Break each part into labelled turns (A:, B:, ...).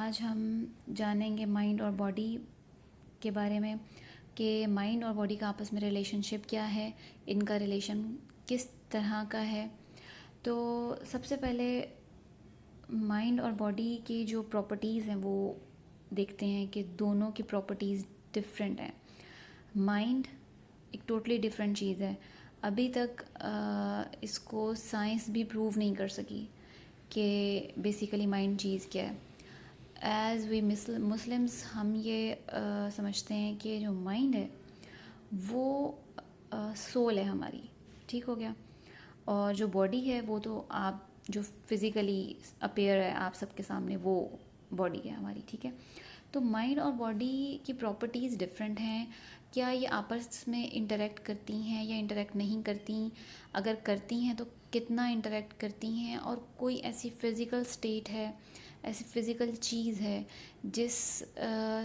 A: आज हम जानेंगे माइंड और बॉडी के बारे में कि माइंड और बॉडी का आपस में रिलेशनशिप क्या है, इनका रिलेशन किस तरह का है। तो सबसे पहले माइंड और बॉडी की जो प्रॉपर्टीज़ हैं वो देखते हैं कि दोनों की प्रॉपर्टीज़ डिफरेंट हैं। माइंड एक टोटली डिफरेंट चीज़ है। अभी तक इसको साइंस भी प्रूव नहीं कर सकी कि बेसिकली माइंड चीज़ क्या है। एज़ वी मुस्लिम्स हम ये समझते हैं कि जो माइंड है वो सोल है हमारी, ठीक हो गया। और जो बॉडी है वो तो आप जो फिज़िकली अपेयर है आप सबके सामने, वो बॉडी है हमारी, ठीक है। तो माइंड और बॉडी की प्रॉपर्टीज़ डिफरेंट हैं। क्या ये आपस में इंटरेक्ट करती हैं या इंटरेक्ट नहीं करती? अगर करती हैं तो कितना इंटरेक्ट करती हैं? और कोई ऐसी फ़िज़िकल स्टेट है, ऐसी फ़िज़िकल चीज़ है जिस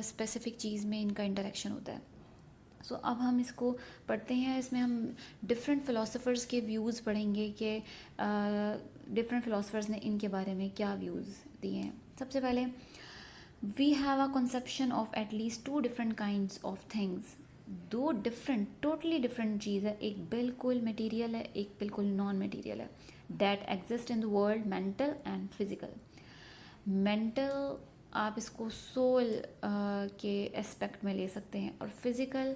A: स्पेसिफ़िक चीज़ में इनका इंटरेक्शन होता है। सो अब हम इसको पढ़ते हैं। इसमें हम डिफरेंट फ़िलासफ़र्स के व्यूज़ पढ़ेंगे कि डिफरेंट फ़िलासफ़र्स ने इनके बारे में क्या व्यूज़ दिए हैं। सबसे पहले we have a conception of at least two different kinds of things. दो डिफरेंट, टोटली डिफरेंट चीज़ है, एक बिल्कुल मटेरियल है, एक बिल्कुल नॉन मटेरियल है, that exist in the world, mental and physical. Mental आप इसको सोल के एस्पेक्ट में ले सकते हैं, और फिज़िकल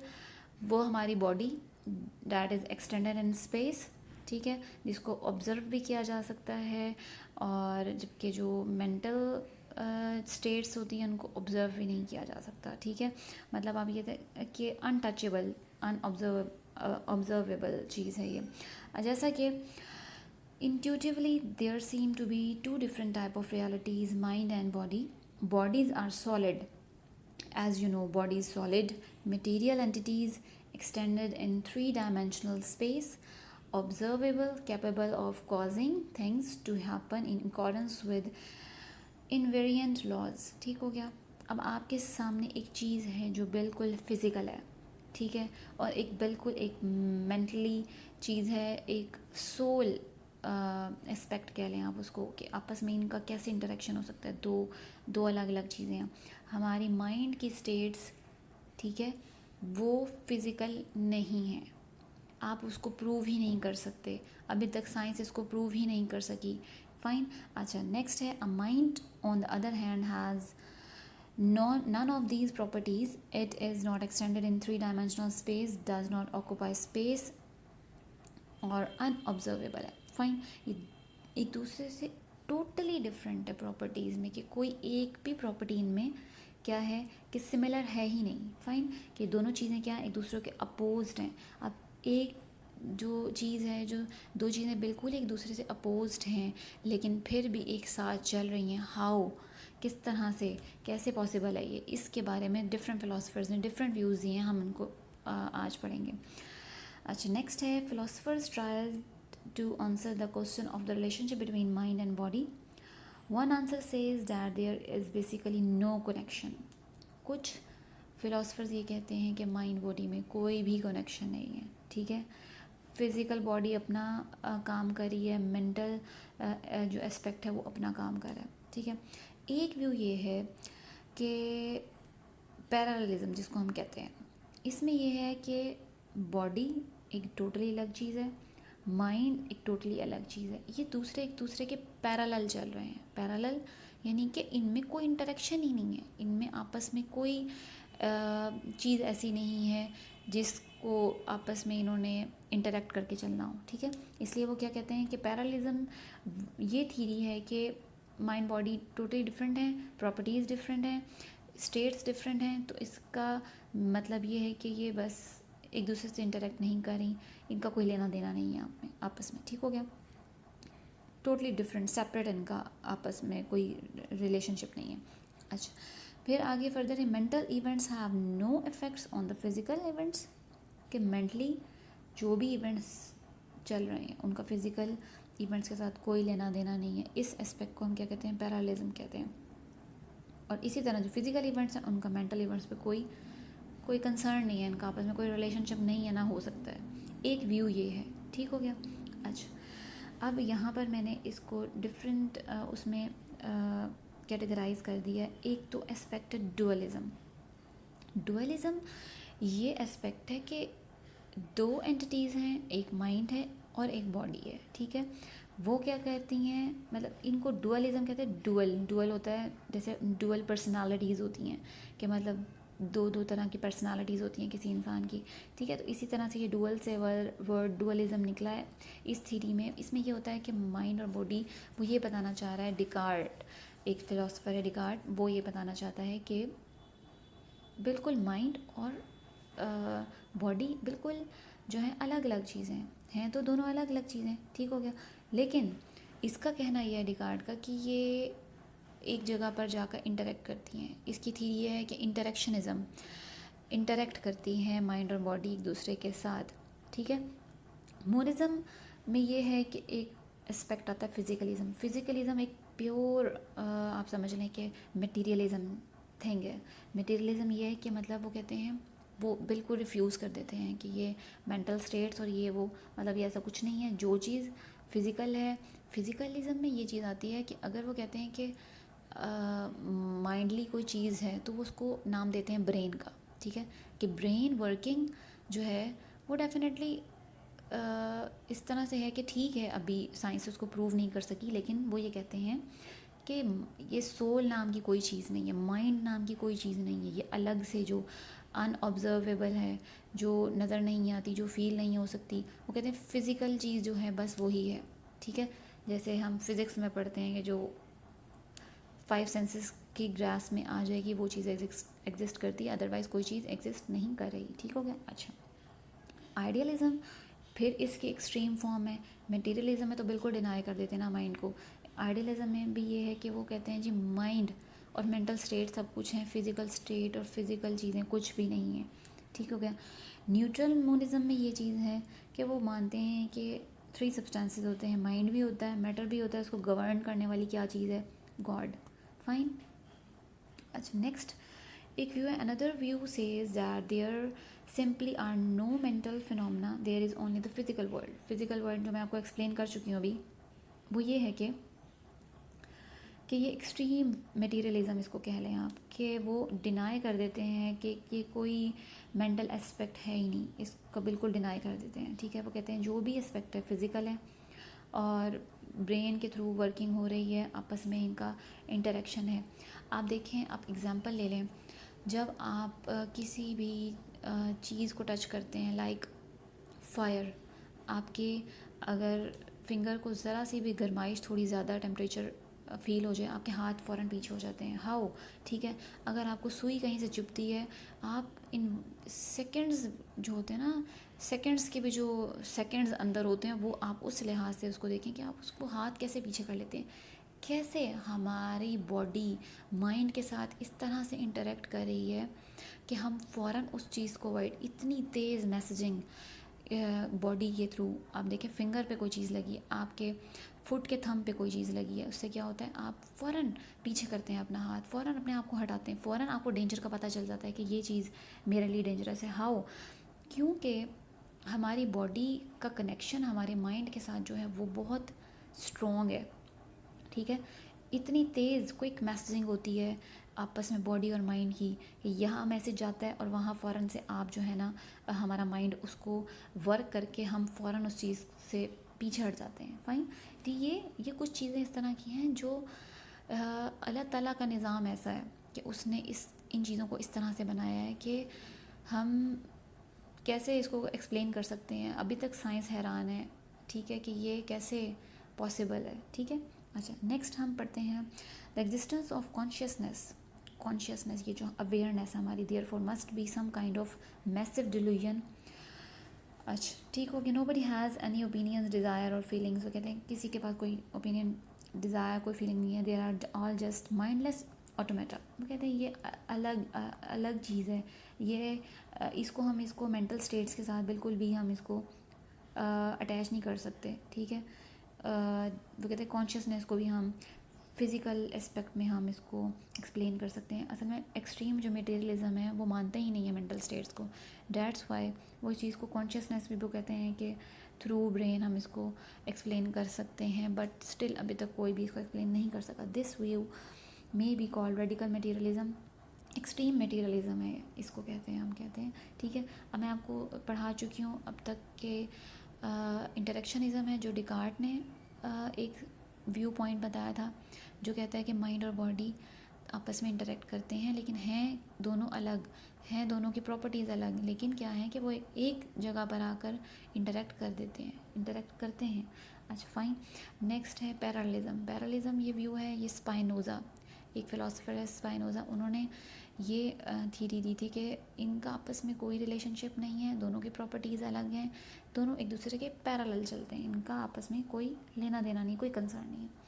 A: वो हमारी body that is extended in space, ठीक है, जिसको ऑब्ज़र्व भी किया जा सकता है। और जबकि जो मेंटल स्टेट्स होती हैं उनको ऑब्ज़र्व भी नहीं किया जा सकता, ठीक है। मतलब आप ये कि अनटचेबल, ऑब्जर्वेबल चीज़ है ये। जैसा कि intuitively there seem to be two different type of realities, mind and body. Bodies are solid, as you know, body is solid material entities extended in three-dimensional space, observable, capable of causing things to happen in accordance with invariant laws, ठीक हो गया। अब आपके सामने एक चीज़ है जो बिल्कुल फिज़िकल है, ठीक है, और एक बिल्कुल एक मेंटली चीज़ है, एक सोल एस्पेक्ट कह लें आप उसको, कि आपस में इनका कैसे इंटरेक्शन हो सकता है। दो अलग अलग चीज़ें हैं। हमारी माइंड की स्टेट्स, ठीक है, वो फिज़िकल नहीं है, आप उसको प्रूव ही नहीं कर सकते। अभी तक साइंस इसको प्रूव ही नहीं कर सकी। फाइन। अच्छा, नेक्स्ट है a mind on the other hand has none of these properties. It is not extended in three-dimensional space, does not occupy space, और अनऑब्जर्वेबल है। फाइन। ये एक दूसरे से टोटली डिफरेंट है प्रॉपर्टीज़ में, कि कोई एक भी प्रॉपर्टी इनमें क्या है कि सिमिलर है ही नहीं। फाइन, कि दोनों चीज़ें क्या हैं, एक दूसरे के अपोज्ड हैं। अब एक जो चीज़ है, जो दो चीज़ें बिल्कुल एक दूसरे से अपोज्ड हैं लेकिन फिर भी एक साथ चल रही हैं, हाउ, किस तरह से, कैसे पॉसिबल है ये, इसके बारे में डिफरेंट फ़िलासफ़र्स ने डिफरेंट व्यूज़ दिए हैं। हम उनको आज पढ़ेंगे। अच्छा, नेक्स्ट है philosophers try to answer the question of the relationship between mind and body. One answer says that there is basically no connection. कुछ philosophers ये कहते हैं कि माइंड बॉडी में कोई भी कनेक्शन नहीं है, ठीक है। फिज़िकल बॉडी अपना काम कर रही है, मेंटल जो एस्पेक्ट है वो अपना काम कर रहा है, ठीक है। एक व्यू ये है कि पैरेललिज्म जिसको हम कहते हैं, इसमें ये है कि बॉडी एक टोटली अलग चीज़ है, माइंड एक टोटली अलग चीज़ है। ये एक दूसरे के पैरेलल चल रहे हैं। पैरेलल यानी कि इनमें कोई इंटरेक्शन ही नहीं है, इनमें आपस में कोई चीज़ ऐसी नहीं है जिसको आपस में इन्होंने इंटरेक्ट करके चलना हो, ठीक है। इसलिए वो क्या कहते हैं कि पैरेललिज्म ये थीरी है कि माइंड बॉडी टोटली डिफरेंट है, प्रॉपर्टीज़ डिफरेंट हैं, स्टेट्स डिफरेंट हैं। तो इसका मतलब ये है कि ये बस एक दूसरे से इंटरेक्ट नहीं कर रही, इनका कोई लेना देना नहीं है आपस में, ठीक हो गया। टोटली डिफरेंट, सेपरेट, इनका आपस में कोई रिलेशनशिप नहीं है। अच्छा, फिर आगे फर्दर है mental events have no effects on the physical events, कि मेंटली जो भी इवेंट्स चल रहे हैं उनका फिज़िकल इवेंट्स के साथ कोई लेना देना नहीं है। इस एस्पेक्ट को हम क्या कहते हैं, पैरेललिज्म कहते हैं। और इसी तरह जो फिज़िकल इवेंट्स हैं उनका मेंटल इवेंट्स पे कोई कंसर्न नहीं है, इनका आपस में कोई रिलेशनशिप नहीं है, ना हो सकता है। एक व्यू ये है, ठीक हो गया। अच्छा, अब यहाँ पर मैंने इसको डिफरेंट उसमें कैटेगराइज कर दिया है। एक तो एस्पेक्ट है डुअलिज्म। डुअलिज्म ये एस्पेक्ट है कि दो एंटिटीज़ हैं, एक माइंड है और एक बॉडी है, ठीक है। वो क्या कहती हैं, मतलब इनको डुअलिज्म कहते हैं। डुअल होता है, जैसे डुअल पर्सनालिटीज़ होती हैं कि मतलब दो तरह की पर्सनालिटीज़ होती हैं किसी इंसान की, ठीक है। तो इसी तरह से ये डुअल से वर्ड डुअलिज्म निकला है इस थ्योरी में। इसमें ये होता है कि माइंड और बॉडी, वो ये बताना चाह रहा है, डिकार्ट एक फिलोसफर है डिकार्ट, वो ये बताना चाहता है कि बिल्कुल माइंड और बॉडी बिल्कुल जो है अलग अलग चीज़ें हैं, तो दोनों अलग अलग चीज़ें, ठीक हो गया। लेकिन इसका कहना यह है डिकार्ट का कि ये एक जगह पर जाकर इंटरेक्ट करती हैं। इसकी थ्योरी ये है कि इंटरेक्शनिज़म, इंटरेक्ट करती हैं माइंड और बॉडी एक दूसरे के साथ, ठीक है। मोनिज़म में ये है कि एक एस्पेक्ट आता है फिज़िकलिज़म। फिज़िकलिज़म एक प्योर आप समझ लें कि मटीरियलिज़म थिंग है। मटीरियलिज़म ये है कि मतलब वो कहते हैं, वो बिल्कुल रिफ्यूज़ कर देते हैं कि ये मेंटल स्टेट्स और ये वो, मतलब ये ऐसा कुछ नहीं है। जो चीज़ फिज़िकल है, फिज़िकलिज़म में ये चीज़ आती है कि अगर वो कहते हैं कि माइंडली कोई चीज़ है तो वो उसको नाम देते हैं ब्रेन का, ठीक है। कि ब्रेन वर्किंग जो है वो डेफिनेटली इस तरह से है कि ठीक है, अभी साइंस उसको प्रूव नहीं कर सकी, लेकिन वो ये कहते हैं कि ये सोल नाम की कोई चीज़ नहीं है, माइंड नाम की कोई चीज़ नहीं है। ये अलग से जो अनऑब्जर्वेबल है, जो नज़र नहीं आती, जो फील नहीं हो सकती, वो कहते हैं फ़िज़िकल चीज़ जो है बस वही है, ठीक है। जैसे हम फिज़िक्स में पढ़ते हैं कि जो 5 सेंसेस की ग्रास में आ जाएगी वो चीज़ एग्जिस्ट करती है, अदरवाइज़ कोई चीज़ एग्जिस्ट नहीं कर रही, ठीक हो गया। अच्छा, आइडियलिज़म फिर इसकी एक्सट्रीम फॉर्म है। मटेरियलिज्म में तो बिल्कुल डिनाई कर देते हैं ना माइंड को। आइडियलिज्म में भी ये है कि वो कहते हैं जी माइंड और मेंटल स्टेट सब कुछ है, फिज़िकल स्टेट और फिज़िकल चीज़ें कुछ भी नहीं है, ठीक हो गया। न्यूट्रल मोनिज़म में ये चीज़ है कि वो मानते हैं कि 3 सब्सटेंसेस होते हैं, माइंड भी होता है, मैटर भी होता है, उसको गवर्न करने वाली क्या चीज़ है, गॉड, फाइन। अच्छा, नेक्स्ट एक व्यू है, another view says that there simply are no mental phenomena, there is only the physical world. Physical world जो मैं आपको एक्सप्लेन कर चुकी हूँ अभी, वो ये है कि ये एक्सट्रीम मटेरियलिज्म इसको कह लें आप, कि वो डिनाई कर देते हैं कि ये कोई मेंटल एस्पेक्ट है ही नहीं, इसको बिल्कुल डिनाई कर देते हैं, ठीक है। वो कहते हैं जो भी एस्पेक्ट है फिज़िकल है और ब्रेन के थ्रू वर्किंग हो रही है, आपस में इनका इंटरेक्शन है। आप देखें, आप एग्जांपल ले लें, जब आप किसी भी चीज़ को टच करते हैं, लाइक फायर, आपके अगर फिंगर को ज़रा सी भी गरमाइश, थोड़ी ज़्यादा टेम्परेचर फील हो जाए, आपके हाथ फ़ौरन पीछे हो जाते हैं, हाउ, ठीक है। अगर आपको सुई कहीं से चुभती है, आप इन सेकंड्स जो होते हैं ना, सेकंड्स के भी जो सेकंड्स अंदर होते हैं, वो आप उस लिहाज से उसको देखें कि आप उसको हाथ कैसे पीछे कर लेते हैं। कैसे हमारी बॉडी माइंड के साथ इस तरह से इंटरेक्ट कर रही है कि हम फ़ौरन उस चीज़ को अवॉइड, इतनी तेज़ मैसेजिंग बॉडी के थ्रू। आप देखें, फिंगर पे कोई चीज़ लगी है, आपके फुट के थंब पे कोई चीज़ लगी है, उससे क्या होता है, आप फ़ौरन पीछे करते हैं अपना हाथ, फ़ौरन अपने आप को हटाते हैं, फ़ौरन आपको डेंजर का पता चल जाता है कि ये चीज़ मेरे लिए डेंजरस है। हाउ, क्योंकि हमारी बॉडी का कनेक्शन हमारे माइंड के साथ जो है वो बहुत स्ट्रॉन्ग है, ठीक है। इतनी तेज़ क्विक मैसेजिंग होती है आपस में बॉडी और माइंड की, कि यहाँ मैसेज जाता है और वहाँ फ़ौरन से आप जो है ना, हमारा माइंड उसको वर्क करके हम फ़ौरन उस चीज़ से पीछे हट जाते हैं, फाइन। तो ये कुछ चीज़ें इस तरह की हैं जो अल्लाह ताला का निज़ाम ऐसा है कि उसने इन चीज़ों को इस तरह से बनाया है कि हम कैसे इसको एक्सप्लेन कर सकते हैं। अभी तक साइंस हैरान है, ठीक है, कि ये कैसे पॉसिबल है, ठीक है। अच्छा, नेक्स्ट हम पढ़ते हैं the existence of consciousness. Consciousness, ये जो अवेयरनेस हमारी, therefore must be some kind of massive delusion. अच्छा, ठीक हो गया। Nobody has any opinions, desire और फीलिंग्स। वो कहते हैं किसी के पास कोई ओपिनियन, डिज़ायर, कोई फीलिंग नहीं है, there are all just mindless automata. वो कहते हैं ये अलग चीज़ है, ये इसको मेंटल स्टेट्स के साथ बिल्कुल भी हम इसको अटैच नहीं कर सकते, ठीक है। वो कहते हैं कॉन्शियसनेस को भी हम फिज़िकल एस्पेक्ट में हम इसको एक्सप्लेन कर सकते हैं। असल में एक्सट्रीम जो मटेरियलिज्म है वो मानता ही नहीं है मेंटल स्टेट्स को, डैट्स वाई वो चीज़ को कॉन्शियसनेस भी वो कहते हैं कि थ्रू ब्रेन हम इसको एक्सप्लेन कर सकते हैं, बट स्टिल अभी तक कोई भी इसको एक्सप्लेन नहीं कर सका। This view may be called radical materialism, extreme materialism है इसको कहते हैं, हम कहते हैं, ठीक है। अब मैं आपको पढ़ा चुकी हूँ अब तक के इंटरेक्शनिज्म है जो डिकार्ट ने एक व्यू पॉइंट बताया था, जो कहता है कि माइंड और बॉडी आपस में इंटरेक्ट करते हैं, लेकिन हैं दोनों अलग, हैं दोनों की प्रॉपर्टीज़ अलग, लेकिन क्या है कि वो एक जगह पर आकर इंटरेक्ट करते हैं। अच्छा फाइन। नेक्स्ट है पैरेललिज्म। पैरेललिज्म ये व्यू है, ये स्पाइनोज़ा, एक फ़िलासफ़र है स्पाइनोज़ा, उन्होंने ये थीरी दी थी कि इनका आपस में कोई रिलेशनशिप नहीं है, दोनों की प्रॉपर्टीज़ अलग हैं, दोनों एक दूसरे के पैरेलल चलते हैं, इनका आपस में कोई लेना देना नहीं, कोई कंसर्न नहीं है।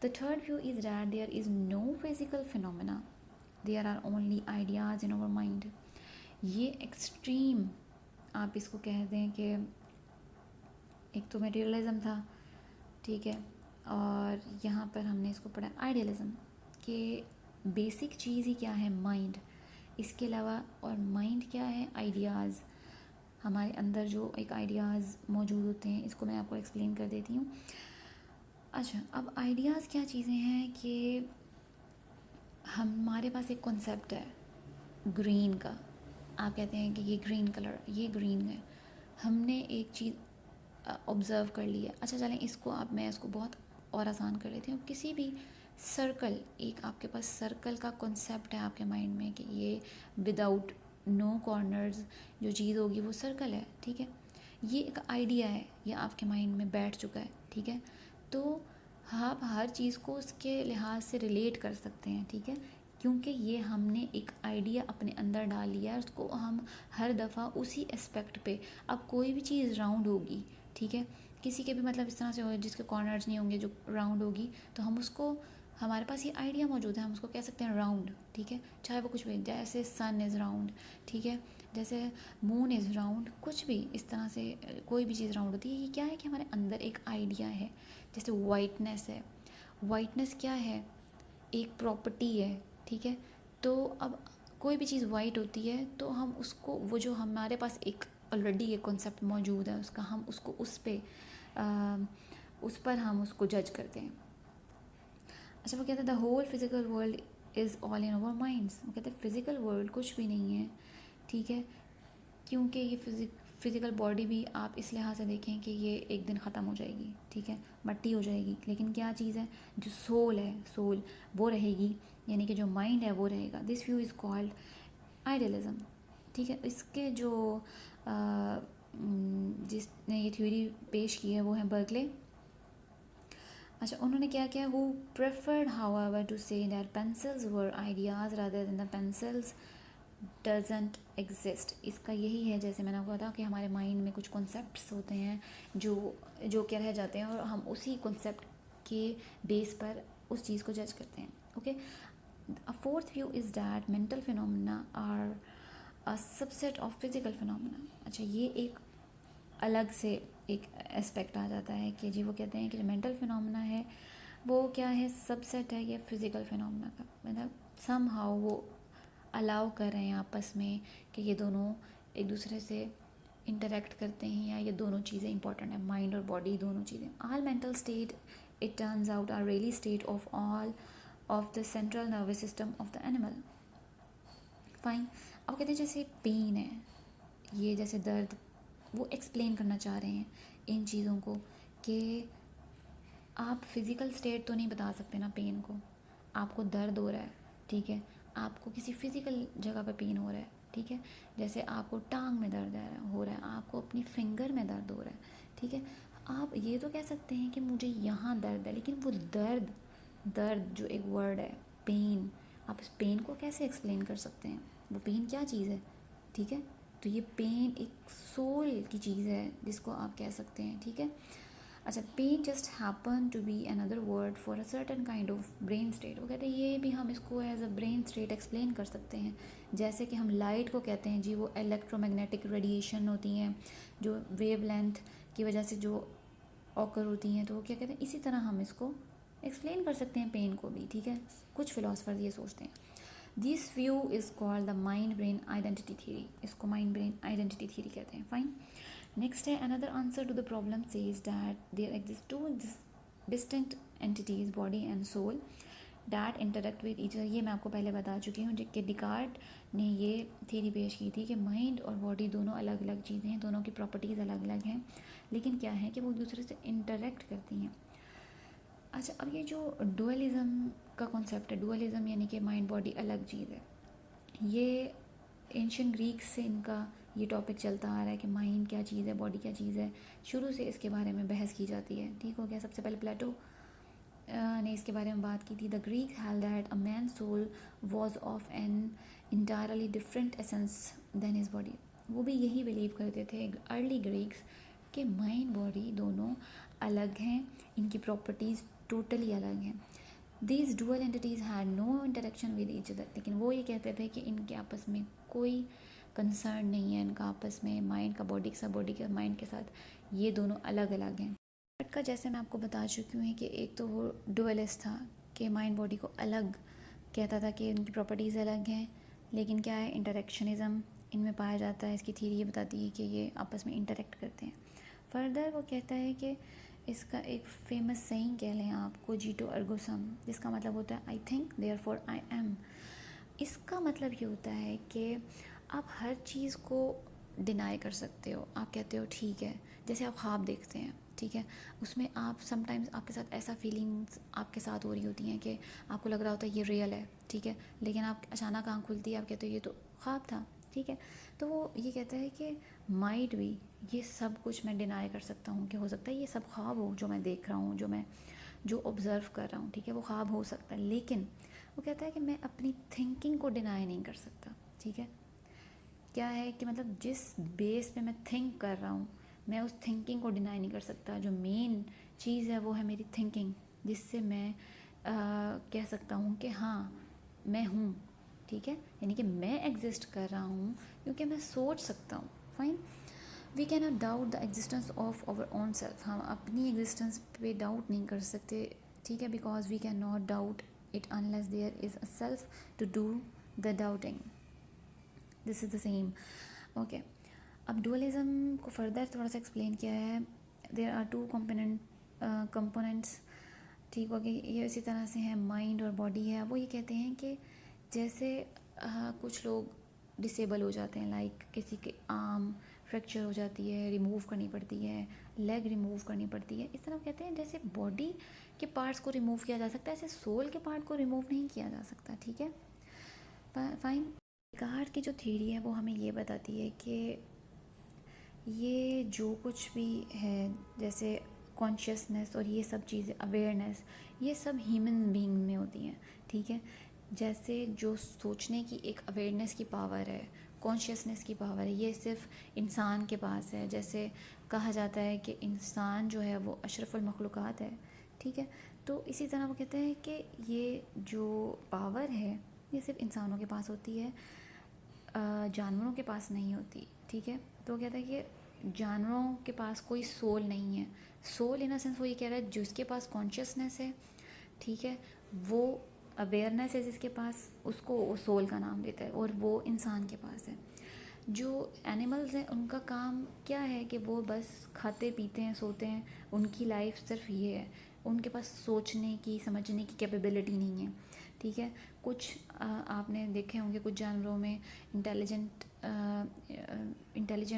A: The third view is that there is no physical phenomena, there are only ideas in our mind. ये एक्सट्रीम आप इसको कह दें कि एक तो मटेरियलिज्म था, ठीक है, और यहाँ पर हमने इसको पढ़ा आइडियलिज्म, कि बेसिक चीज़ ही क्या है, माइंड, इसके अलावा और माइंड क्या है, आइडियाज़, हमारे अंदर जो एक आइडियाज़ मौजूद होते हैं, इसको मैं आपको एक्सप्लेन कर देती हूँ। अच्छा, अब आइडियाज़ क्या चीज़ें हैं कि हमारे पास एक कॉन्सेप्ट है ग्रीन का, आप कहते हैं कि ये ग्रीन कलर, ये ग्रीन है, हमने एक चीज़ ऑब्ज़र्व कर ली है। अच्छा चलें इसको अब मैं इसको बहुत और आसान कर लेती हूँ। किसी भी सर्कल, एक आपके पास सर्कल का कॉन्सेप्ट है आपके माइंड में कि ये विदाउट नो कॉर्नर्स जो चीज़ होगी वो सर्कल है, ठीक है, ये एक आइडिया है, ये आपके माइंड में बैठ चुका है, ठीक है। तो आप हर चीज़ को उसके लिहाज से रिलेट कर सकते हैं, ठीक है, क्योंकि ये हमने एक आइडिया अपने अंदर डाल लिया है, उसको हम हर दफ़ा उसी एस्पेक्ट पे, अब कोई भी चीज़ राउंड होगी, ठीक है, किसी के भी मतलब इस तरह से हो जिसके कॉर्नर्स नहीं होंगे, जो राउंड होगी, तो हम उसको, हमारे पास ये आइडिया मौजूद है, हम उसको कह सकते हैं राउंड, ठीक है, चाहे वो कुछ भी, जैसे सन इज़ राउंड, ठीक है, जैसे मून इज़ राउंड, कुछ भी इस तरह से कोई भी चीज़ राउंड होती है। ये क्या है कि हमारे अंदर एक आइडिया है। जैसे वाइटनेस है, वाइटनेस क्या है, एक प्रॉपर्टी है, ठीक है, तो अब कोई भी चीज़ वाइट होती है तो हम उसको, वो जो हमारे पास एक ऑलरेडी एक कॉन्सेप्ट मौजूद है उसका, हम उसको उस पर हम उसको जज करते हैं। अच्छा, वो कहते हैं the whole physical world is all in our minds. वो कहते हैं फिज़िकल वर्ल्ड कुछ भी नहीं है, ठीक है, क्योंकि ये फिज़िकल बॉडी भी आप इस लिहाज से देखें कि ये एक दिन ख़त्म हो जाएगी, ठीक है, मट्टी हो जाएगी, लेकिन क्या चीज़ है, जो सोल है, सोल वो रहेगी, यानी कि जो माइंड है वो रहेगा। This view is called idealism, ठीक है। इसके जो जिसने ये थ्योरी पेश की है वो है बर्कले। अच्छा, उन्होंने क्या किया, who preferred however to say that pencils were ideas rather than the pencils doesn't exist. इसका यही है, जैसे मैंने आपको बताया कि हमारे माइंड में कुछ कॉन्सेप्ट्स होते हैं जो क्या रह जाते हैं, और हम उसी कॉन्सेप्ट के बेस पर उस चीज़ को जज करते हैं, okay. A fourth view is that mental phenomena are a subset of physical phenomena. अच्छा, ये एक अलग से एक एस्पेक्ट आ जाता है कि जी वो कहते हैं कि जो मेंटल फिनोमेना है वो क्या है, सबसेट है ये फिज़िकल फिनोमेना का, मतलब सम हाउ वो अलाउ कर रहे हैं आपस में कि ये दोनों एक दूसरे से इंटरेक्ट करते हैं, या ये दोनों चीज़ें इंपॉर्टेंट है, माइंड और बॉडी दोनों चीज़ें। All mental state it turns out are really state of all of the central nervous system of the animal. Fine. अब कहते हैं जैसे पेन है, ये जैसे दर्द, वो एक्सप्लेन करना चाह रहे हैं इन चीज़ों को कि आप फिज़िकल स्टेट तो नहीं बता सकते ना पेन को, आपको दर्द हो रहा है, ठीक है, आपको किसी फिज़िकल जगह पर पेन हो रहा है, ठीक है, जैसे आपको टांग में दर्द हो रहा है, आपको अपनी फिंगर में दर्द हो रहा है, ठीक है, आप ये तो कह सकते हैं कि मुझे यहाँ दर्द है, लेकिन वो दर्द, दर्द जो एक वर्ड है पेन, आप इस पेन को कैसे एक्सप्लेन कर सकते हैं, वो पेन क्या चीज़ है, ठीक है, तो ये पेन एक सोल की चीज़ है जिसको आप कह सकते हैं, ठीक है। अच्छा, pain just happen to be another word for a certain kind of brain state. वो कहते हैं ये भी हम इसको as a brain state explain कर सकते हैं, जैसे कि हम लाइट को कहते हैं जी वो इलेक्ट्रोमैग्नेटिक रेडिएशन होती हैं जो वेवलेंथ की वजह से जो ऑकर होती हैं, तो वो क्या कहते हैं, इसी तरह हम इसको एक्सप्लेन कर सकते हैं पेन को भी, ठीक है, कुछ फिलोसफर्स ये सोचते हैं। This view is called the mind brain identity theory, इसको माइंड ब्रेन आइडेंटिटी थ्योरी कहते हैं। फाइन। नेक्स्ट है another answer to the problem says that there exist two distinct entities body and soul. That interact with each other. ये मैं आपको पहले बता चुकी हूँ कि डिकार्ट ने ये थ्योरी पेश की थी कि माइंड और बॉडी दोनों अलग अलग चीज़ें हैं, दोनों की प्रॉपर्टीज़ अलग अलग हैं, लेकिन क्या है कि वो एक दूसरे से इंटरेक्ट करती हैं। अच्छा, अब ये जो डुअलिज़म का कॉन्सेप्ट है, डुअलिज़म यानी कि माइंड बॉडी अलग चीज़ है, ये एंशियंट ग्रीक से इनका ये टॉपिक चलता आ रहा है कि माइंड क्या चीज़ है, बॉडी क्या चीज़ है। शुरू से इसके बारे में बहस की जाती है, ठीक हो गया। सबसे पहले प्लेटो ने इसके बारे में बात की थी। The Greek held that a man soul was of an entirely different essence than his body. वो भी यही बिलीव करते थे अर्ली ग्रीक्स कि माइंड बॉडी दोनों अलग हैं, इनकी प्रॉपर्टीज़ टोटली अलग हैं। These dual entities had no interaction with each other. लेकिन वो ये कहते थे कि इनके आपस में कोई कंसर्न नहीं है, इनका आपस में माइंड का बॉडी के साथ, बॉडी के माइंड के साथ, ये दोनों अलग अलग हैं। बट का जैसे मैं आपको बता चुकी हूँ कि एक तो वो डुअलिस्ट था कि माइंड बॉडी को अलग कहता था कि इनकी प्रॉपर्टीज़ अलग हैं, लेकिन क्या है, इंटरेक्शनिज़म इनमें पाया जाता है। इसकी थ्योरी ये बताती है कि ये आपस में इंटरेक्ट करते हैं। फर्दर वो कहता है कि इसका एक फेमस सेइंग कह लें आप, कोजिटो अर्गो सम, जिसका मतलब होता है I think therefore I am. इसका मतलब ये होता है कि आप हर चीज़ को डिनाई कर सकते हो। आप कहते हो ठीक है, जैसे आप ख्वाब देखते हैं, ठीक है, उसमें आप समटाइम्स आपके साथ ऐसा फीलिंग्स आपके साथ हो रही होती हैं कि आपको लग रहा होता है ये रियल है, ठीक है, लेकिन आप अचानक आँख खुलती है, आप कहते हो ये तो ख्वाब था, ठीक है। तो वो ये कहता है कि माइट भी ये सब कुछ मैं डिनाई कर सकता हूँ कि हो सकता है ये सब ख्वाब हो, जो मैं देख रहा हूँ, जो ऑब्ज़र्व कर रहा हूँ, ठीक है, वो ख्वाब हो सकता है, लेकिन वो कहता है कि मैं अपनी थिंकिंग को डिनाई नहीं कर सकता, ठीक है। क्या है कि मतलब जिस बेस पे मैं थिंक कर रहा हूँ, मैं उस थिंकिंग को डिनाई नहीं कर सकता। जो मेन चीज़ है वो है मेरी थिंकिंग, जिससे मैं कह सकता हूँ कि हाँ मैं हूँ, ठीक है, यानी कि मैं एग्जिस्ट कर रहा हूँ क्योंकि मैं सोच सकता हूँ। Fine, we can not doubt the existence of our own self. हम अपनी एग्जिस्टेंस पे डाउट नहीं कर सकते, ठीक है, because we can not doubt it unless there is a self to do the doubting. This is the same, okay. अब dualism को फर्दर थोड़ा सा एक्सप्लेन किया है। देयर आर टू कंपोनेंट्स, ठीक हो गई, ये इसी तरह से हैं, माइंड और बॉडी है। वो ये कहते हैं कि जैसे कुछ लोग डिसेबल हो जाते हैं, लाइक किसी के आर्म फ्रैक्चर हो जाती है, रिमूव करनी पड़ती है, लेग रिमूव करनी पड़ती है। इस तरह कहते हैं जैसे बॉडी के पार्ट्स को रिमूव किया जा सकता है, ऐसे सोल के पार्ट को रिमूव नहीं किया जा सकता, ठीक है, फाइन। डिकार्ट की जो थ्योरी है वो हमें ये बताती है कि ये जो कुछ भी है, जैसे कॉन्शियसनेस और ये सब चीज़ें, अवेयरनेस, ये सब ह्यूमन बीइंग में होती हैं, ठीक है। जैसे जो सोचने की एक अवेयरनेस की पावर है, कॉन्शियसनेस की पावर है, ये सिर्फ इंसान के पास है। जैसे कहा जाता है कि इंसान जो है वो अशरफुल मखलूक़ात है, ठीक है। तो इसी तरह वो कहते हैं कि ये जो पावर है ये सिर्फ इंसानों के पास होती है, जानवरों के पास नहीं होती, ठीक है। तो वो कहता है कि जानवरों के पास कोई सोल नहीं है। सोल इन अ सेंस वो ये कह रहा है जिसके पास कॉन्शियसनेस है, ठीक है, वो अवेयरनेस है जिसके पास, उसको वो सोल का नाम देता है, और वो इंसान के पास है। जो एनिमल्स हैं उनका काम क्या है कि वो बस खाते पीते हैं, सोते हैं, उनकी लाइफ सिर्फ ये है, उनके पास सोचने की, समझने की कैपेबिलिटी नहीं है, ठीक है। कुछ आपने देखे होंगे कुछ जानवरों में इंटेलिजेंट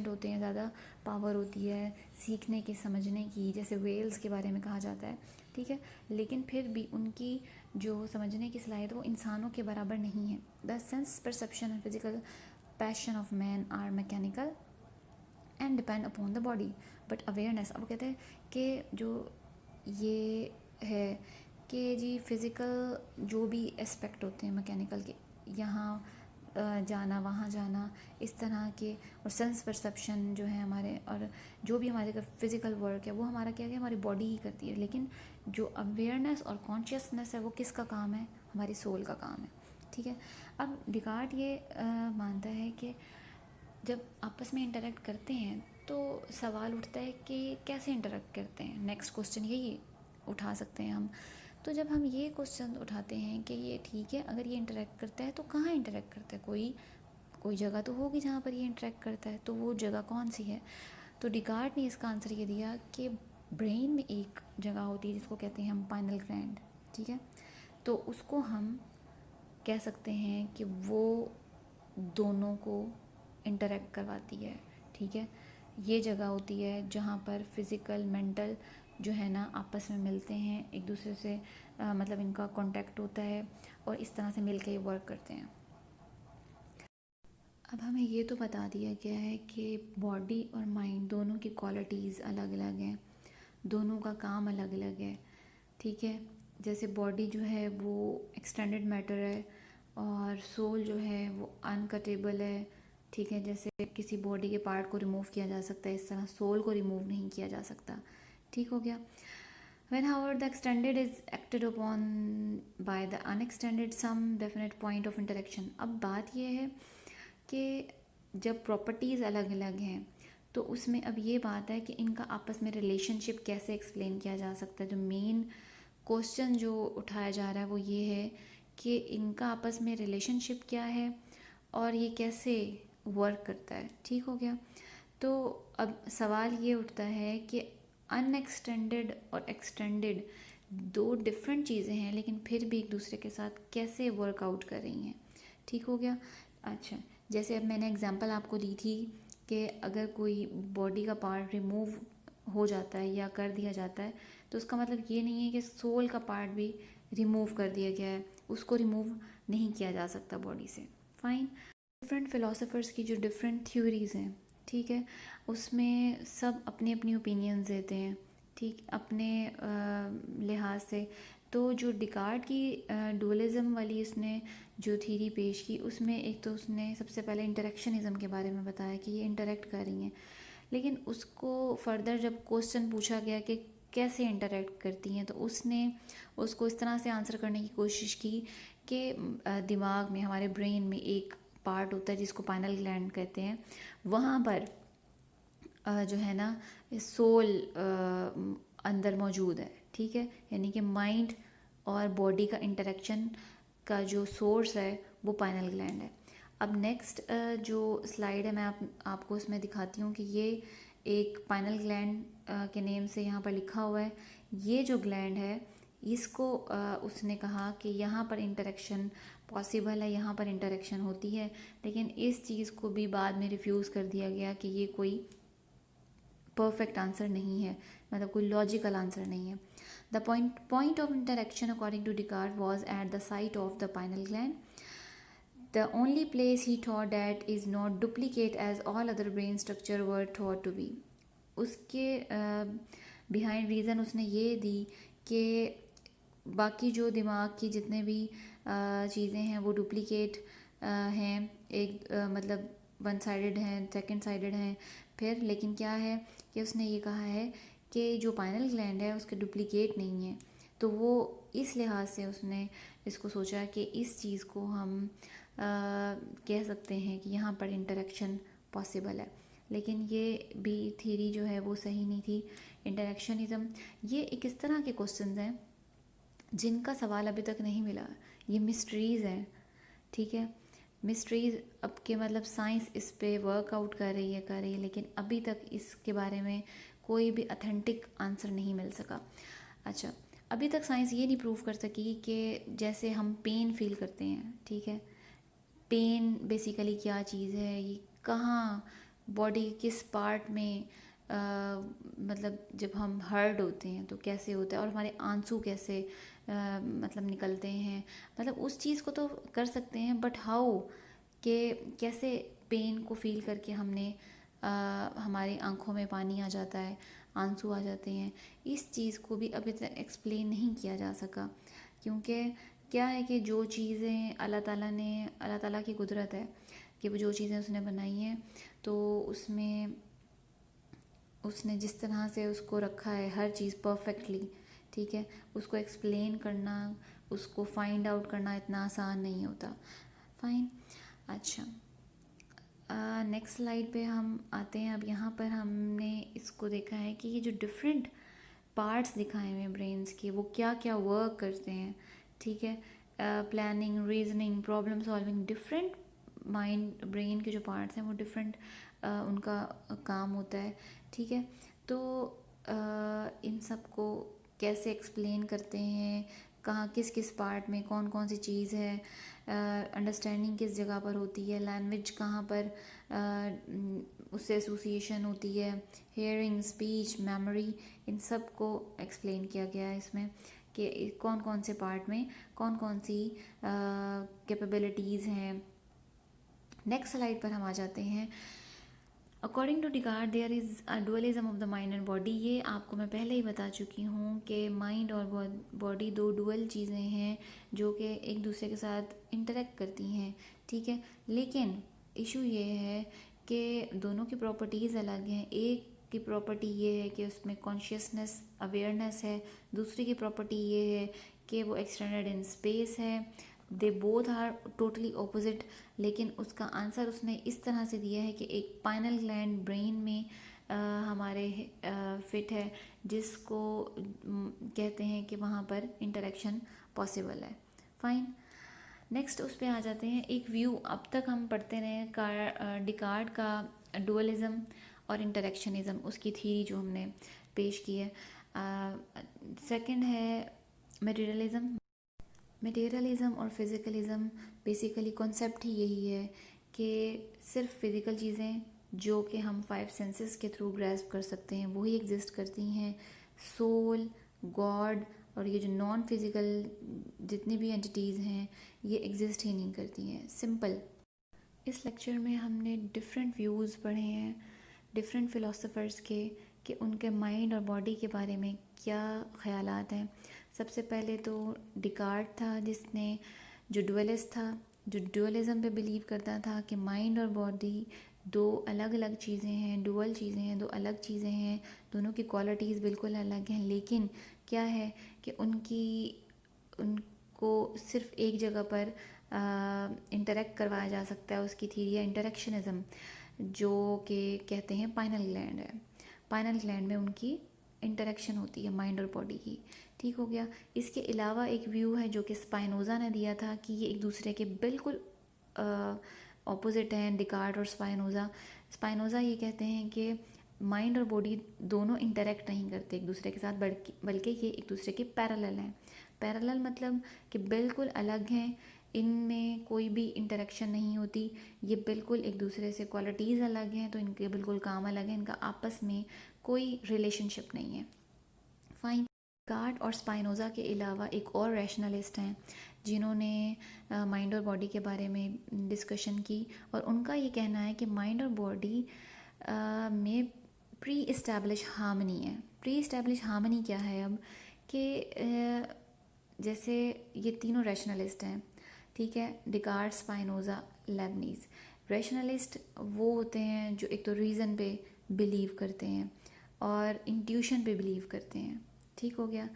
A: होते हैं, ज़्यादा पावर होती है सीखने की, समझने की, जैसे वेल्स के बारे में कहा जाता है, ठीक है, लेकिन फिर भी उनकी जो समझने की सलाहियत वो इंसानों के बराबर नहीं है। The sense perception and physical passion of man are mechanical and depend upon the body but awareness. अब कहते हैं कि जो ये है कि जी फिज़िकल जो भी एस्पेक्ट होते हैं मैकेनिकल के, यहाँ जाना वहाँ जाना, इस तरह के, और सेंस परसेप्शन जो है हमारे, और जो भी हमारे फिज़िकल वर्क है वो हमारा क्या है, हमारी बॉडी ही करती है, लेकिन जो अवेयरनेस और कॉन्शियसनेस है वो किसका काम है, हमारी सोल का काम है, ठीक है। अब डिकार्ट ये मानता है कि जब आपस में इंटरेक्ट करते हैं तो सवाल उठता है कि कैसे इंटरेक्ट करते हैं। नेक्स्ट क्वेश्चन यही उठा सकते हैं हम। तो जब हम ये क्वेश्चन उठाते हैं कि ये ठीक है, अगर ये इंटरेक्ट करता है तो कहाँ इंटरेक्ट करता है, कोई जगह तो होगी जहाँ पर ये इंटरेक्ट करता है, तो वो जगह कौन सी है। तो डिकार्ट ने इसका आंसर ये दिया कि ब्रेन में एक जगह होती है जिसको कहते हैं हम पाइनल ग्लैंड, ठीक है। तो उसको हम कह सकते हैं कि वो दोनों को इंटरेक्ट करवाती है, ठीक है। ये जगह होती है जहाँ पर फिज़िकल मेंटल जो है ना आपस में मिलते हैं, एक दूसरे से मतलब इनका कांटेक्ट होता है और इस तरह से मिलके ये वर्क करते हैं। अब हमें ये तो बता दिया गया है कि बॉडी और माइंड दोनों की क्वालिटीज़ अलग अलग हैं, दोनों का काम अलग अलग है, ठीक है। जैसे बॉडी जो है वो एक्सटेंडेड मैटर है और सोल जो है वो अनकटेबल है, ठीक है। जैसे किसी बॉडी के पार्ट को रिमूव किया जा सकता है, इस तरह सोल को रिमूव नहीं किया जा सकता, ठीक हो गया। When however the extended is acted upon by the unextended some definite point of interaction। अब बात यह है कि जब प्रॉपर्टीज़ अलग अलग हैं तो उसमें अब ये बात है कि इनका आपस में रिलेशनशिप कैसे एक्सप्लेन किया जा सकता है। जो मेन क्वेश्चन जो उठाया जा रहा है वो ये है कि इनका आपस में रिलेशनशिप क्या है और ये कैसे वर्क करता है, ठीक हो गया। तो अब सवाल ये उठता है कि अनएक्सटेंडेड और एक्सटेंडेड दो डिफरेंट चीज़ें हैं लेकिन फिर भी एक दूसरे के साथ कैसे वर्कआउट कर रही हैं, ठीक हो गया। अच्छा, जैसे अब मैंने एग्जांपल आपको दी थी कि अगर कोई बॉडी का पार्ट रिमूव हो जाता है या कर दिया जाता है तो उसका मतलब ये नहीं है कि सोल का पार्ट भी रिमूव कर दिया गया है, उसको रिमूव नहीं किया जा सकता बॉडी से, फाइन। डिफरेंट फिलोसोफर्स की जो डिफरेंट थ्योरीज़ हैं, ठीक है, उसमें सब अपनी अपनी ओपिनियंस देते हैं, ठीक, अपने लिहाज से। तो जो डिकार्ड की डुअलिज्म वाली उसने जो थ्योरी पेश की उसमें एक तो उसने सबसे पहले इंटरेक्शनिज्म के बारे में बताया कि ये इंटरेक्ट कर रही हैं, लेकिन उसको फर्दर जब क्वेश्चन पूछा गया कि कैसे इंटरेक्ट करती हैं तो उसने उसको इस तरह से आंसर करने की कोशिश की कि दिमाग में, हमारे ब्रेन में एक पार्ट होता है जिसको पाइनल ग्लैंड कहते हैं, वहाँ पर जो है ना सोल अंदर मौजूद है, ठीक है। यानी कि माइंड और बॉडी का इंटरेक्शन का जो सोर्स है वो पाइनल ग्लैंड है। अब नेक्स्ट जो स्लाइड है मैं आपको उसमें दिखाती हूँ कि ये एक पाइनल ग्लैंड के नेम से यहाँ पर लिखा हुआ है। ये जो ग्लैंड है इसको उसने कहा कि यहाँ पर इंटरेक्शन पॉसिबल है, यहाँ पर इंटरेक्शन होती है, लेकिन इस चीज़ को भी बाद में रिफ्यूज़ कर दिया गया कि ये कोई परफेक्ट आंसर नहीं है, मतलब कोई लॉजिकल आंसर नहीं है। The point of interaction according to Descartes was at the site of the pineal gland, the only place he thought that is not duplicate as all other brain structure were thought to be। उसके behind reason उसने ये दी कि बाकी जो दिमाग की जितने भी चीज़ें हैं वो डुप्लीकेट हैं, एक मतलब वन साइडेड हैं, सेकंड साइडेड हैं, फिर लेकिन क्या है कि उसने ये कहा है कि जो पाइनल ग्लैंड है उसके डुप्लीकेट नहीं है। तो वो इस लिहाज से उसने इसको सोचा कि इस चीज़ को हम कह सकते हैं कि यहाँ पर इंटरेक्शन पॉसिबल है, लेकिन ये भी थ्योरी जो है वो सही नहीं थी। इंटरेक्शनिज्म ये एक इस तरह के क्वेश्चंस हैं जिनका सवाल अभी तक नहीं मिला, ये मिस्ट्रीज़ हैं, ठीक है। मिस्ट्रीज़ अब के मतलब साइंस इस पे वर्कआउट कर रही है, लेकिन अभी तक इसके बारे में कोई भी अथेंटिक आंसर नहीं मिल सका। अच्छा, अभी तक साइंस ये नहीं प्रूव कर सकी कि जैसे हम पेन फील करते हैं, ठीक है, पेन बेसिकली क्या चीज़ है, ये कहाँ बॉडी के किस पार्ट में मतलब जब हम हर्ट होते हैं तो कैसे होता है और हमारे आंसू कैसे मतलब निकलते हैं, मतलब उस चीज़ को तो कर सकते हैं, बट हाउ कि कैसे पेन को फील करके हमने हमारी आंखों में पानी आ जाता है, आंसू आ जाते हैं, इस चीज़ को भी अभी तक एक्सप्लेन नहीं किया जा सका। क्योंकि क्या है कि जो चीज़ें अल्लाह ताला की कुदरत है कि वो जो चीज़ें उसने बनाई हैं तो उसमें उसने जिस तरह से उसको रखा है हर चीज़ परफेक्टली, ठीक है, उसको एक्सप्लेन करना, उसको फाइंड आउट करना इतना आसान नहीं होता, फाइन। अच्छा, नेक्स्ट स्लाइड पे हम आते हैं। अब यहाँ पर हमने इसको देखा है कि ये जो डिफरेंट पार्ट्स दिखाए हुए हैं ब्रेन्स के वो क्या क्या वर्क करते हैं, ठीक है। Planning, reasoning, problem solving, different mind brain के जो पार्ट्स हैं वो डिफरेंट उनका काम होता है, ठीक है। तो इन सब को कैसे एक्सप्लेन करते हैं, कहाँ किस किस पार्ट में कौन कौन सी चीज़ है, अंडरस्टैंडिंग किस जगह पर होती है, लैंग्वेज कहाँ पर उससे एसोसिएशन होती है, हेयरिंग, स्पीच, मेमोरी, इन सब को एक्सप्लेन किया गया है इसमें कि कौन कौन से पार्ट में कौन कौन सी कैपेबिलिटीज़ हैं। नेक्स्ट स्लाइड पर हम आ जाते हैं। According to Descartes there is a dualism of the mind and body. ये आपको मैं पहले ही बता चुकी हूँ कि माइंड और बॉडी दो डुअल चीज़ें हैं जो कि एक दूसरे के साथ इंटरेक्ट करती हैं, ठीक है। लेकिन इशू ये है कि दोनों की प्रॉपर्टीज़ अलग हैं। एक की प्रॉपर्टी ये है कि उसमें कॉन्शियसनेस, अवेयरनेस है। दूसरी की प्रॉपर्टी ये है कि वो एक्सटेंडेड इन स्पेस है। They both are totally opposite, लेकिन उसका आंसर उसने इस तरह से दिया है कि एक पाइनल ग्लैंड ब्रेन में हमारे फिट है, जिसको कहते हैं कि वहाँ पर इंटरेक्शन पॉसिबल है। फाइन, नेक्स्ट उस पर आ जाते हैं। एक व्यू अब तक हम पढ़ते रहे डिकार्ड का डुअलिज्म और इंटरेक्शनिज्म, उसकी थ्योरी जो हमने पेश की है। सेकंड है मटेरियलिज्म। मटेरियलिज्म और फिज़िकलिज्म बेसिकली कॉन्सेप्ट ही यही है कि सिर्फ फिज़िकल चीज़ें जो कि हम 5 सेंसेस के थ्रू ग्रैस्प कर सकते हैं वही एग्जिस्ट करती हैं। सोल, गॉड और ये जो नॉन फिज़िकल जितनी भी एंटिटीज़ हैं ये एग्जिस्ट ही नहीं करती हैं, सिंपल। इस लेक्चर में हमने डिफरेंट व्यूज़ पढ़े हैं डिफरेंट फ़िलासफ़र्स के कि उनके माइंड और बॉडी के बारे में क्या ख़यालात हैं। सबसे पहले तो डिकार्ड था, जिसने जो डुअलिस्ट था, जो डुअलिज़म पे बिलीव करता था कि माइंड और बॉडी दो अलग अलग चीज़ें हैं, डुअल चीज़ें हैं, दो अलग चीज़ें हैं, दोनों की क्वालिटीज़ बिल्कुल अलग हैं। लेकिन क्या है कि उनको सिर्फ एक जगह पर इंटरेक्ट करवाया जा सकता है। उसकी थ्योरी है इंटरेक्शनिज्म, जो कि कहते हैं पाइनल ग्लैंड है। पाइनल ग्लैंड में उनकी इंटरेक्शन होती है माइंड और बॉडी की, ठीक हो गया। इसके अलावा एक व्यू है जो कि स्पाइनोज़ा ने दिया था कि ये एक दूसरे के बिल्कुल ऑपोजिट हैं, डिकार्ड और स्पाइनोज़ा। स्पाइनोज़ा ये कहते हैं कि माइंड और बॉडी दोनों इंटरेक्ट नहीं करते एक दूसरे के साथ, बल्कि ये एक दूसरे के पैरेलल हैं। पैरेलल मतलब कि बिल्कुल अलग हैं, इनमें कोई भी इंटरेक्शन नहीं होती। ये बिल्कुल एक दूसरे से क्वालिटीज़ अलग हैं तो इनके बिल्कुल काम अलग हैं, इनका आपस में कोई रिलेशनशिप नहीं है। फाइन, डिकार्ड और स्पाइनोज़ा के अलावा एक और रैशनलिस्ट हैं जिन्होंने माइंड और बॉडी के बारे में डिस्कशन की, और उनका ये कहना है कि माइंड और बॉडी में प्री इस्टेब्लिश हार्मनी है। प्री इस्टेब्लिश हार्मनी क्या है अब कि जैसे ये तीनों रैशनलिस्ट हैं, ठीक है, डिकार्ड, स्पाइनोज़ा, लेबनीज़। रैशनलिस्ट वो होते हैं जो एक तो रीज़न पे बिलीव करते हैं और इंट्यूशन पे बिलीव करते हैं, ठीक हो गया।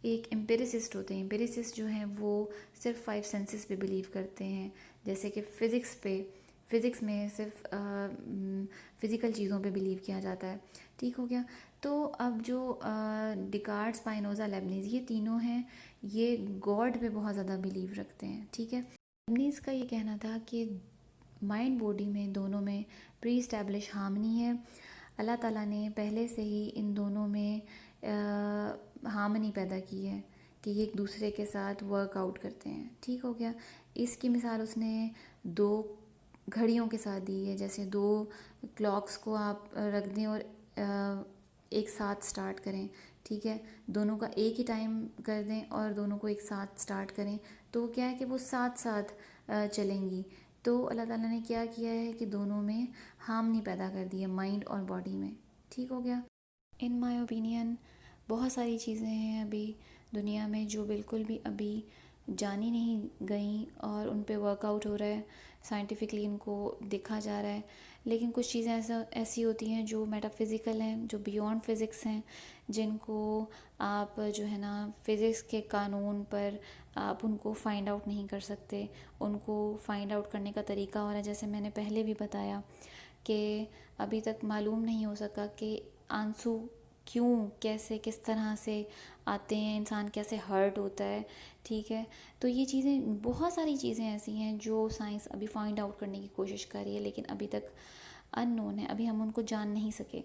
A: एक एम्पिरिसिस्ट होते हैं। एम्पिरिसिस्ट जो हैं वो सिर्फ 5 सेंसेस पे बिलीव करते हैं, जैसे कि फ़िज़िक्स में सिर्फ फ़िज़िकल चीज़ों पे बिलीव किया जाता है, ठीक हो गया। तो अब जो डिकार्ड, स्पाइनोज़ा, लेबनीज़ ये तीनों हैं, ये गॉड पे बहुत ज़्यादा बिलीव रखते हैं, ठीक है। लेबनीज़ का ये कहना था कि माइंड बॉडी में दोनों में प्री इस्टेब्लिश हार्मनी है। अल्लाह ताला ने पहले से ही इन दोनों में हार्मनी पैदा की है कि ये एक दूसरे के साथ वर्क आउट करते हैं, ठीक हो गया। इसकी मिसाल उसने 2 घड़ियों के साथ दी है। जैसे 2 क्लॉक्स को आप रख दें और एक साथ स्टार्ट करें, ठीक है, दोनों का एक ही टाइम कर दें और दोनों को एक साथ स्टार्ट करें तो क्या है कि वो साथ साथ चलेंगी। तो अल्लाह ताला ने क्या किया है कि दोनों में हार्मनी पैदा कर दी है, माइंड और बॉडी में, ठीक हो गया। इन माय ओपिनियन बहुत सारी चीज़ें हैं अभी दुनिया में जो बिल्कुल भी अभी जानी नहीं गई और उन पे वर्कआउट हो रहा है, साइंटिफिकली इनको देखा जा रहा है। लेकिन कुछ चीज़ें ऐसी होती हैं जो मेटाफिज़िकल हैं, जो बियॉन्ड फिज़िक्स हैं, जिनको आप जो है ना फिज़िक्स के कानून पर आप उनको फाइंड आउट नहीं कर सकते। उनको फाइंड आउट करने का तरीका और है, जैसे मैंने पहले भी बताया कि अभी तक मालूम नहीं हो सका कि आंसू क्यों, कैसे, किस तरह से आते हैं, इंसान कैसे हर्ट होता है, ठीक है। तो ये चीज़ें, बहुत सारी चीज़ें ऐसी हैं जो साइंस अभी फाइंड आउट करने की कोशिश कर रही है, लेकिन अभी तक अननोन है, अभी हम उनको जान नहीं सके,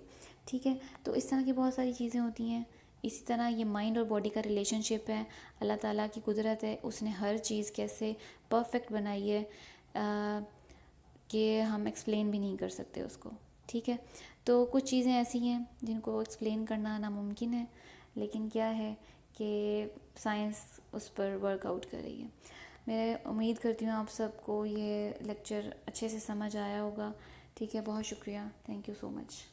A: ठीक है। तो इस तरह की बहुत सारी चीज़ें होती हैं। इसी तरह ये माइंड और बॉडी का रिलेशनशिप है, अल्लाह ताला की कुदरत है, उसने हर चीज़ कैसे परफेक्ट बनाई है कि हम एक्सप्लेन भी नहीं कर सकते उसको। ठीक है, तो कुछ चीज़ें ऐसी हैं जिनको एक्सप्लेन करना नामुमकिन है, लेकिन क्या है कि साइंस उस पर वर्कआउट कर रही है। मैं उम्मीद करती हूँ आप सबको ये लेक्चर अच्छे से समझ आया होगा। ठीक है, बहुत शुक्रिया, थैंक यू सो मच।